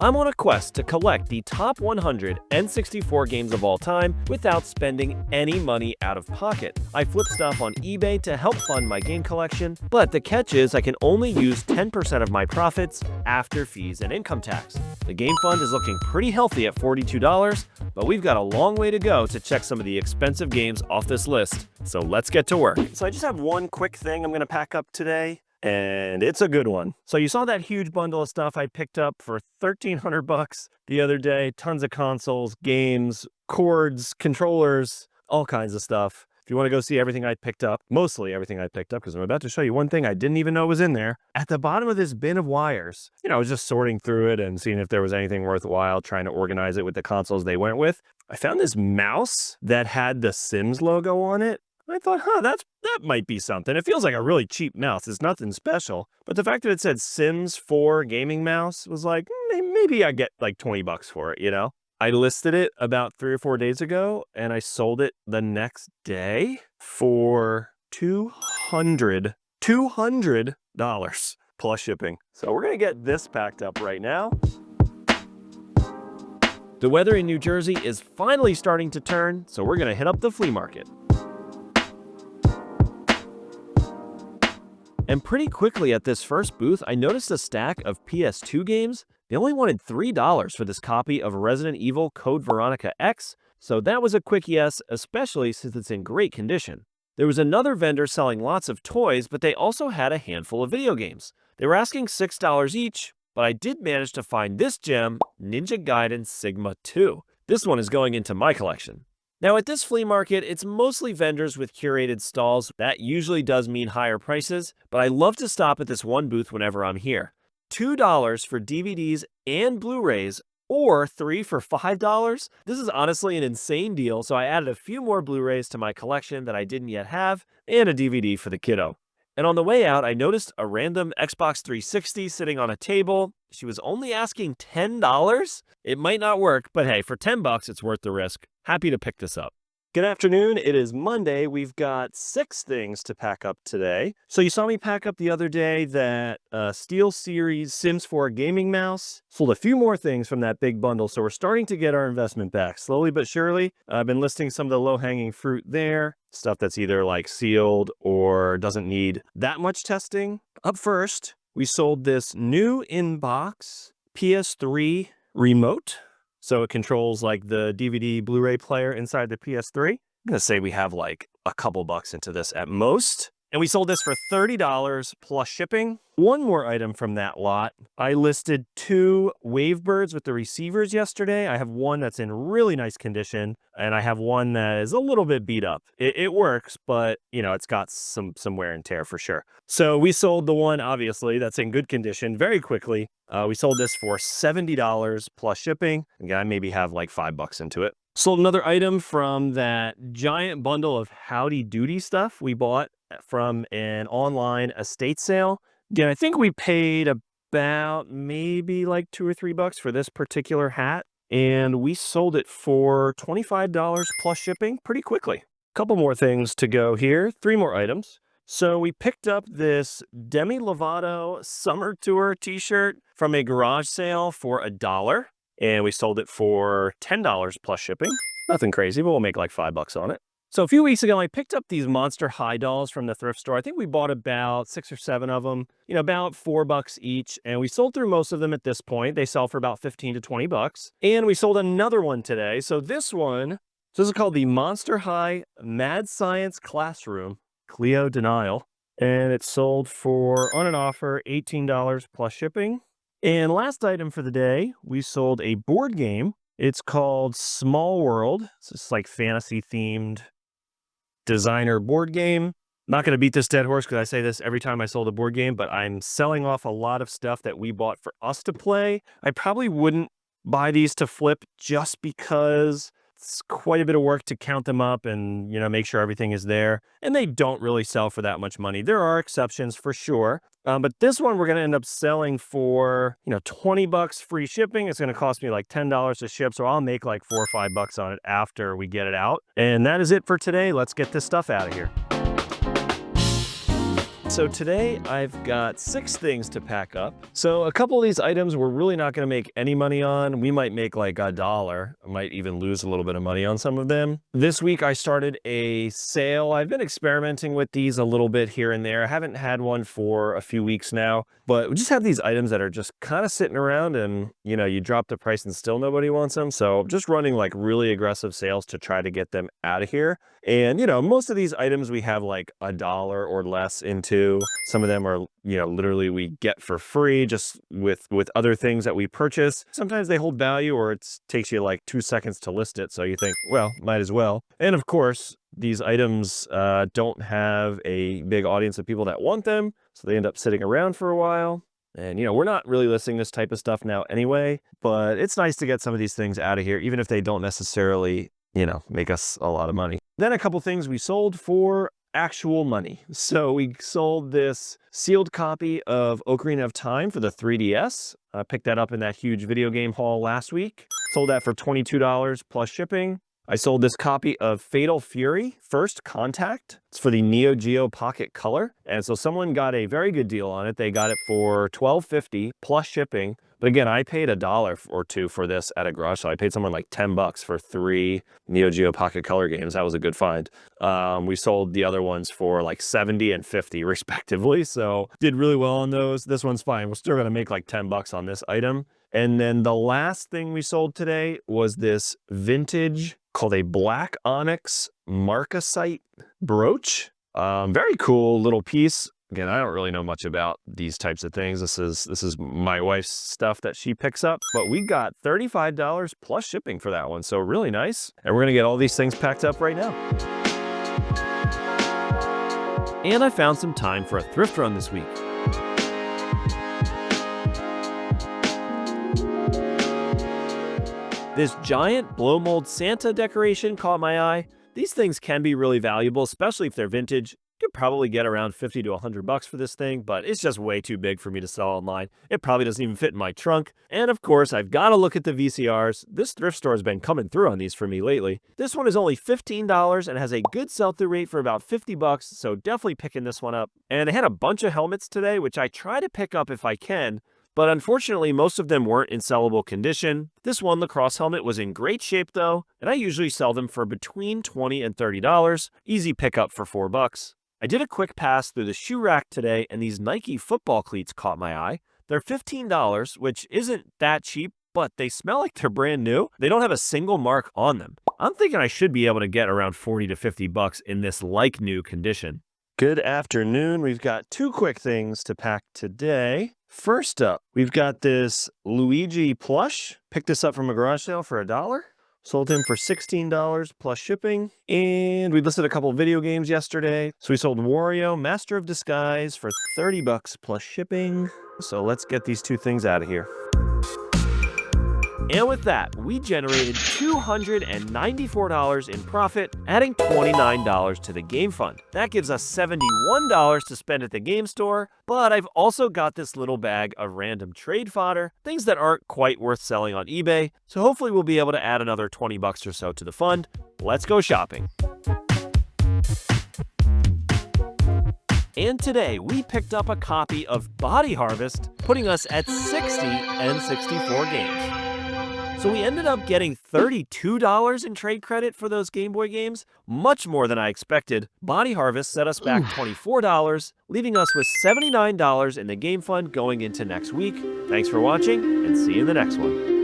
I'm on a quest to collect the top 100 N64 games of all time without spending any money out of pocket. I flip stuff on eBay to help fund my game collection, but the catch is I can only use 10% of my profits after fees and income tax. The game fund is looking pretty healthy at $42, but we've got a long way to go to check some of the expensive games off this list. So let's get to work. So I just have one quick thing I'm going to pack up today. And it's a good one. So you saw that huge bundle of stuff I picked up for $1,300 the other day. Tons of consoles, games, cords, controllers, all kinds of stuff. If you want to go see everything I picked up, mostly everything I picked up, because I'm about to show you one thing I didn't even know was in there. At the bottom of this bin of wires, I was just sorting through it and seeing if there was anything worthwhile, trying to organize it with the consoles they went with. I found this mouse that had the Sims logo on it. I thought, that might be something. It feels like a really cheap mouse. It's nothing special. But the fact that it said Sims 4 gaming mouse was like, maybe I get like $20 for it, I listed it about 3 or 4 days ago, and I sold it the next day for $200 plus shipping. So we're going to get this packed up right now. The weather in New Jersey is finally starting to turn, so we're going to hit up the flea market. And pretty quickly at this first booth, I noticed a stack of PS2 games. They only wanted $3 for this copy of Resident Evil Code Veronica X, so that was a quick yes, especially since it's in great condition. There was another vendor selling lots of toys, but they also had a handful of video games. They were asking $6 each, but I did manage to find this gem, Ninja Gaiden Sigma 2. This one is going into my collection. Now at this flea market, it's mostly vendors with curated stalls. That usually does mean higher prices, but I love to stop at this one booth whenever I'm here. $2 for DVDs and Blu-rays, or 3 for $5. This is honestly an insane deal, so I added a few more Blu-rays to my collection that I didn't yet have, and a DVD for the kiddo. And on the way out, I noticed a random Xbox 360 sitting on a table. She was only asking $10? It might not work, but hey, for $10, it's worth the risk. Happy to pick this up. Good afternoon. It is Monday. We've got 6 things to pack up today. So you saw me pack up the other day that SteelSeries Sims 4 gaming mouse. Sold a few more things from that big bundle, so we're starting to get our investment back. Slowly but surely. I've been listing some of the low-hanging fruit there. Stuff that's either like sealed or doesn't need that much testing. Up first, we sold this new in-box PS3 remote. So it controls like the DVD Blu-ray player inside the PS3. I'm going to say we have like a couple bucks into this at most. And we sold this for $30 plus shipping. One more item from that lot. I listed 2 Wavebirds with the receivers yesterday. I have one that's in really nice condition, and I have one that is a little bit beat up. It works, but it's got some wear and tear for sure. So we sold the one, obviously, that's in good condition very quickly. We sold this for $70 plus shipping. Again, I maybe have like $5 into it. Sold another item from that giant bundle of Howdy Doody stuff we bought from an online estate sale. Again, I think we paid about maybe like $2 or $3 for this particular hat, and we sold it for $25 plus shipping pretty quickly. Couple more things to go here, 3 more items. So we picked up this Demi Lovato Summer Tour t-shirt from a garage sale for $1, and we sold it for $10 plus shipping. Nothing crazy, but we'll make like $5 on it. So a few weeks ago, I picked up these Monster High dolls from the thrift store. I think we bought about 6 or 7 of them, about $4 each. And we sold through most of them at this point. They sell for about $15 to $20. And we sold another one today. So this is called the Monster High Mad Science Classroom Cleo Denial. And it sold for, on an offer, $18 plus shipping. And last item for the day, we sold a board game. It's called Small World. It's just like fantasy themed designer board game. Not going to beat this dead horse because I say this every time I sold a board game, but I'm selling off a lot of stuff that we bought for us to play. I probably wouldn't buy these to flip just because it's quite a bit of work to count them up and, make sure everything is there. And they don't really sell for that much money. There are exceptions for sure. But this one we're going to end up selling for, $20 free shipping. It's going to cost me like $10 to ship. So I'll make like $4 or $5 on it after we get it out. And that is it for today. Let's get this stuff out of here. So today I've got 6 things to pack up. So a couple of these items we're really not going to make any money on. We might make like $1. I might even lose a little bit of money on some of them. This week I started a sale. I've been experimenting with these a little bit here and there. I haven't had one for a few weeks now, but we just have these items that are just kind of sitting around and, you drop the price and still nobody wants them. So just running like really aggressive sales to try to get them out of here. And, most of these items we have like $1 or less into. Some of them are, literally we get for free just with other things that we purchase. Sometimes they hold value or it takes you like 2 seconds to list it. So you think, well, might as well. And of course, these items don't have a big audience of people that want them. So they end up sitting around for a while. And, we're not really listing this type of stuff now anyway, but it's nice to get some of these things out of here, even if they don't necessarily, make us a lot of money. Then a couple things we sold for actual money. So we sold this sealed copy of Ocarina of Time for the 3DS. I picked that up in that huge video game haul last week. Sold that for $22 plus shipping. I sold this copy of Fatal Fury First Contact. It's for the Neo Geo Pocket Color. And so someone got a very good deal on it. They got it for $12.50 plus shipping. But again, I paid $1 or $2 for this at a garage sale. I paid someone like $10 for 3 Neo Geo Pocket Color games. That was a good find. We sold the other ones for like $70 and $50 respectively. So did really well on those. This one's fine. We're still going to make like $10 on this item. And then the last thing we sold today was this vintage called a Black Onyx Marcasite brooch. Very cool little piece. Again, I don't really know much about these types of things. This is my wife's stuff that she picks up, but we got $35 plus shipping for that one. So really nice. And we're gonna get all these things packed up right now. And I found some time for a thrift run this week. This giant blow mold Santa decoration caught my eye. These things can be really valuable, especially if they're vintage. You could probably get around $50 to $100 for this thing, but it's just way too big for me to sell online. It probably doesn't even fit in my trunk. And of course, I've got to look at the VCRs. This thrift store has been coming through on these for me lately. This one is only $15 and has a good sell-through rate for about $50, so definitely picking this one up. And they had a bunch of helmets today, which I try to pick up if I can, but unfortunately, most of them weren't in sellable condition. This one lacrosse helmet was in great shape though, and I usually sell them for between $20 and $30. Easy pickup for $4. I did a quick pass through the shoe rack today, and these Nike football cleats caught my eye. They're $15, which isn't that cheap, but they smell like they're brand new. They don't have a single mark on them. I'm thinking I should be able to get around $40 to $50 in this like new condition. Good afternoon. We've got 2 quick things to pack today. First up, we've got this Luigi plush. Picked this up from a garage sale for $1. Sold him for $16 plus shipping. And we listed a couple video games yesterday. So we sold Wario Master of Disguise for $30 plus shipping. So let's get these 2 things out of here. And with that, we generated $294 in profit, adding $29 to the game fund. That gives us $71 to spend at the game store, but I've also got this little bag of random trade fodder, things that aren't quite worth selling on eBay, so hopefully we'll be able to add another $20 or so to the fund. Let's go shopping. And today, we picked up a copy of Body Harvest, putting us at 60 N64 games. So we ended up getting $32 in trade credit for those Game Boy games, much more than I expected. Body Harvest set us back $24, leaving us with $79 in the game fund going into next week. Thanks for watching, and see you in the next one.